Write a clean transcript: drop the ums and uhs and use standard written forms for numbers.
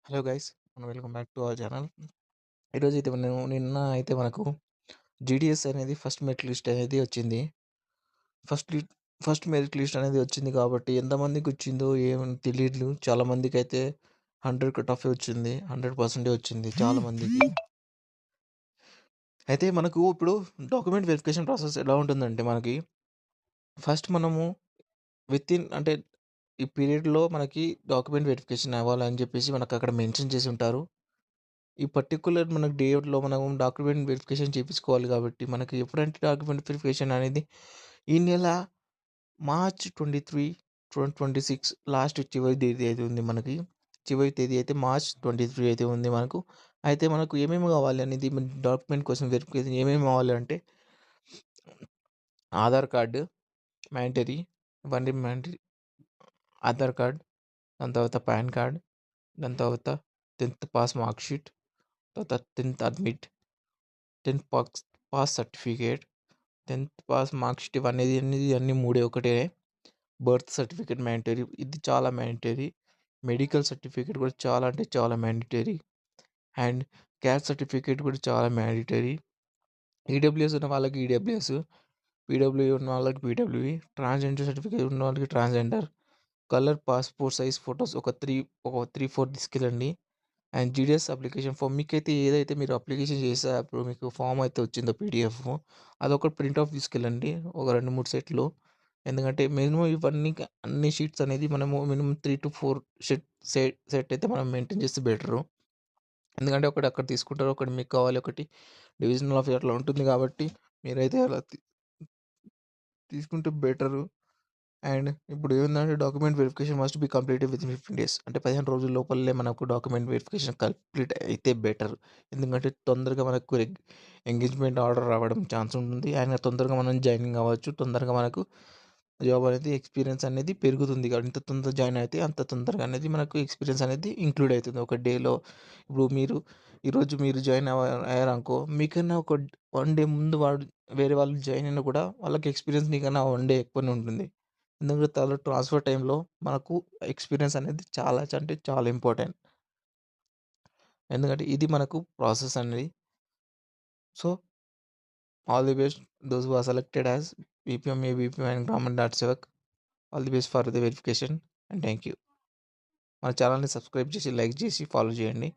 Hello guys welcome back to our channel. ఈరోజైతే నిన్న అయితే మనకు జీడిఎస్ అనేది ఫస్ట్ మెరిట్ లిస్ట్ అనేది వచ్చింది. ఫస్ట్ లి ఫస్ట్ మెరిట్ లిస్ట్ అనేది వచ్చింది కాబట్టి ఎంతమందికి వచ్చిందో ఏమని తెలియదు. చాలా మందికి అయితే 100 కట్ ఆఫ్ వచ్చింది. 100% వచ్చింది చాలా మందికి. అయితే మనకు ఇప్పుడు డాక్యుమెంట్ వెరిఫికేషన్ ప్రాసెస్ ఎలా ఉంటుందంటే మనకి ఫస్ట్ మనము అంటే ఈ పీరియడ్‌లో మనకి డాక్యుమెంట్ వెరిఫికేషన్ అవ్వాలని చెప్పేసి మనకు అక్కడ మెన్షన్ చేసి ఉంటారు. ఈ పర్టిక్యులర్ మనకు డేట్‌లో మనం డాక్యుమెంట్ వెరిఫికేషన్ చేపించుకోవాలి కాబట్టి, మనకి ఎప్పుడంటే డాక్యుమెంట్ వెరిఫికేషన్ అనేది ఈ నెల మార్చ్ 23, 2026 లాస్ట్ చివరి తేదీ అయితే ఉంది మనకి. చివరి తేదీ అయితే మార్చ్ 23 అయితే ఉంది మనకు. అయితే మనకు ఏమేమి కావాలి అనేది మన డాక్యుమెంట్ కోసం వెరిఫికేషన్ ఏమేమి కావాలి అంటే ఆధార్ కార్డ్ మ్యాండేటరీ. ఇవన్నీ మ్యాండేటరీ. ఆధార్ కార్డ్, దాని తర్వాత పాన్ కార్డ్, దాని తర్వాత 10th పాస్ మార్క్ షీట్, తర్వాత 10th admit, 10th pass certificate, 10th pass mark sheet అనేది అన్నీ మూడే ఒకటే. Birth certificate mandatory. ఇది చాలా మ్యాండేటరీ. మెడికల్ సర్టిఫికేట్ కూడా చాలా అంటే చాలా మ్యాండేటరీ. అండ్ క్యాస్ట్ సర్టిఫికేట్ కూడా చాలా మ్యాండేటరీ. ఈడబ్ల్యూఎస్ ఉన్న వాళ్ళకి ఈడబ్ల్యూఎస్, పీడబ్ల్యూఈ ఉన్న వాళ్ళకి పీడబ్ల్యూఈ, ట్రాన్స్‌జెండర్ సర్టిఫికేట్ ఉన్న వాళ్ళకి transgender, colour passport size photos ఒక 3, 4 తీసుకెళ్ళండి. అండ్ జీడీఎస్ అప్లికేషన్ ఫామ్ మీకైతే ఏదైతే మీరు అప్లికేషన్ చేసారో అప్పుడు మీకు ఫామ్ అయితే వచ్చిందో పీడిఎఫ్, అదొకటి ప్రింట్ ఆఫ్ తీసుకెళ్ళండి. ఒక 2, 3 సెట్లు. ఎందుకంటే మినిమమ్ ఇవన్నీ అన్ని షీట్స్ అనేది మనము మినిమమ్ 3-4 సెట్ అయితే మనం మెయింటైన్ చేస్తే బెటరు. ఎందుకంటే ఒకటి అక్కడ తీసుకుంటారు, ఒకటి మీకు కావాలి, ఒకటి డివిజనల్ ఆఫీస్ అట్లా ఉంటుంది కాబట్టి మీరైతే అలా తీసుకుంటే బెటరు. అండ్ ఇప్పుడు ఏందంటే document verification must be completed within 15 days. అంటే 15 రోజుల లోపలే మనకు డాక్యుమెంట్ వెరిఫికేషన్ కంప్లీట్ అయితే బెటర్. ఎందుకంటే తొందరగా మనకు ఎంగేజ్‌మెంట్ ఆర్డర్ రావడం ఛాన్స్ ఉంటుంది. అండ్ తొందరగా మనం జాయినింగ్ అవ్వచ్చు. తొందరగా మనకు జాబ్ అనేది ఎక్స్‌పీరియన్స్ అనేది పెరుగుతుంది. ఎంత తొందరగా జాయిన్ అయితే అంత తొందరగా అనేది మనకు ఎక్స్‌పీరియన్స్ అనేది ఇంక్లూడ్ అయితుంది. ఒక డేలో ఇప్పుడు ఈరోజు మీరు జాయిన్ అయ్యారనుకో, మీకన్నా ఒక 1 డే ముందు వేరే వాళ్ళు జాయిన్ అయినా కూడా వాళ్ళకి ఎక్స్‌పీరియన్స్ నీకన్నా 1 డే ఎక్కువనే ఉంటుంది. ఎందుకంటే ట్రాన్స్‌ఫర్ టైంలో మనకు ఎక్స్‌పీరియన్స్ అనేది చాలా అంటే చాలా ఇంపార్టెంట్. ఎందుకంటే ఇది మనకు ప్రాసెస్ అనేది. So, all the best those who are selected as BPM, ABPM and government dot sevak. All the best for the verification and thank you. మన ఛానెల్‌ని సబ్స్క్రైబ్ చేసి, లైక్ చేసి, ఫాలో చేయండి.